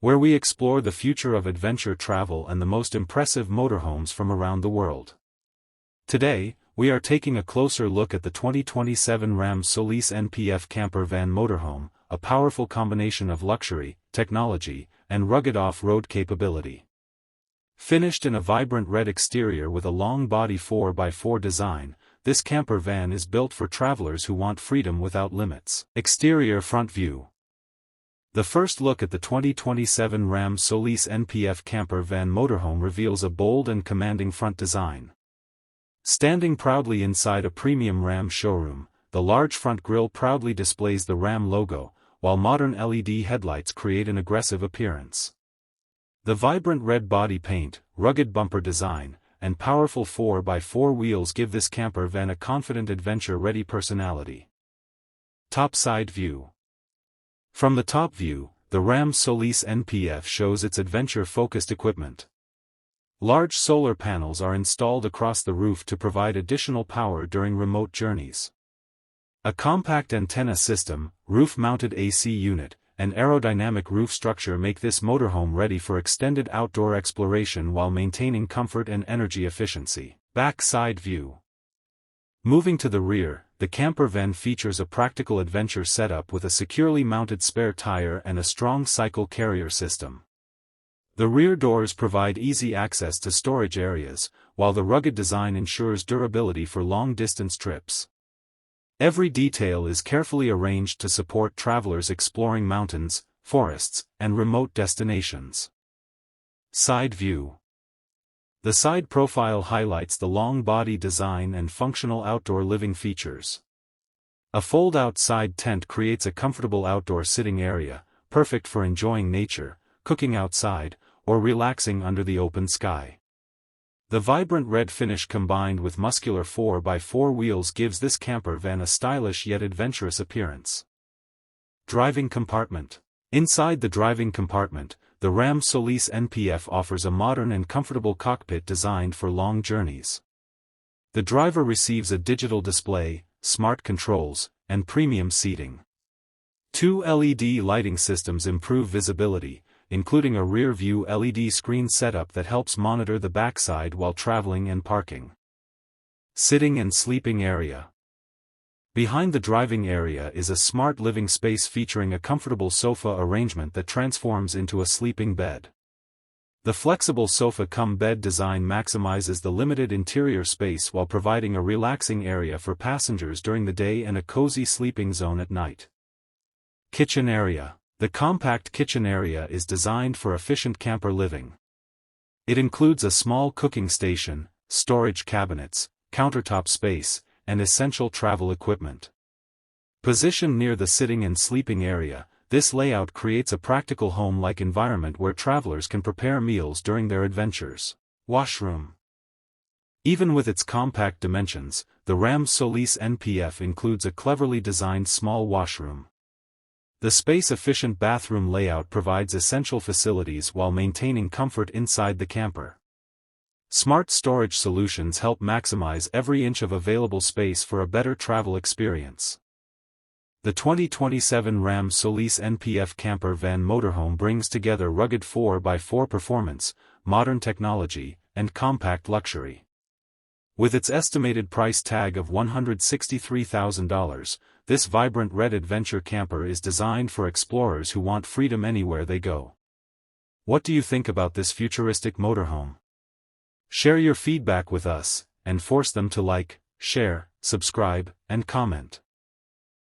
where we explore the future of adventure travel and the most impressive motorhomes from around the world. Today, we are taking a closer look at the 2027 Ram Solis NPF camper van motorhome, a powerful combination of luxury, technology, and rugged off-road capability. Finished in a vibrant red exterior with a long-body 4x4 design, this camper van is built for travelers who want freedom without limits. Exterior front view. The first look at the 2027 Ram Solis NPF camper van motorhome reveals a bold and commanding front design. Standing proudly inside a premium Ram showroom, the large front grille proudly displays the Ram logo, while modern LED headlights create an aggressive appearance. The vibrant red body paint, rugged bumper design, and powerful 4x4 wheels give this camper van a confident adventure-ready personality. Top side view. From the top view, the Ram Solis NPF shows its adventure-focused equipment. Large solar panels are installed across the roof to provide additional power during remote journeys. A compact antenna system, roof-mounted AC unit, and aerodynamic roof structure make this motorhome ready for extended outdoor exploration while maintaining comfort and energy efficiency. Back side view. Moving to the rear, the camper van features a practical adventure setup with a securely mounted spare tire and a strong cycle carrier system. The rear doors provide easy access to storage areas, while the rugged design ensures durability for long-distance trips. Every detail is carefully arranged to support travelers exploring mountains, forests, and remote destinations. Side view. The side profile highlights the long body design and functional outdoor living features. A fold-out side tent creates a comfortable outdoor sitting area, perfect for enjoying nature, cooking outside, or relaxing under the open sky. The vibrant red finish combined with muscular 4x4 wheels gives this camper van a stylish yet adventurous appearance. Driving compartment. Inside the driving compartment, the Ram Solis NPF offers a modern and comfortable cockpit designed for long journeys. The driver receives a digital display, smart controls, and premium seating. Two LED lighting systems improve visibility, including a rear-view LED screen setup that helps monitor the backside while traveling and parking. Sitting and sleeping area. Behind the driving area is a smart living space featuring a comfortable sofa arrangement that transforms into a sleeping bed. The flexible sofa-cum-bed design maximizes the limited interior space while providing a relaxing area for passengers during the day and a cozy sleeping zone at night. Kitchen area. The compact kitchen area is designed for efficient camper living. It includes a small cooking station, storage cabinets, countertop space, and essential travel equipment. Positioned near the sitting and sleeping area, this layout creates a practical home-like environment where travelers can prepare meals during their adventures. Washroom. Even with its compact dimensions, the Ram Solis NPF includes a cleverly designed small washroom. The space-efficient bathroom layout provides essential facilities while maintaining comfort inside the camper. Smart storage solutions help maximize every inch of available space for a better travel experience. The 2027 Ram Solis NPF camper van motorhome brings together rugged 4x4 performance, modern technology, and compact luxury. With its estimated price tag of $163,000, this vibrant red adventure camper is designed for explorers who want freedom anywhere they go. What do you think about this futuristic motorhome? Share your feedback with us, and force them to like, share, subscribe, and comment.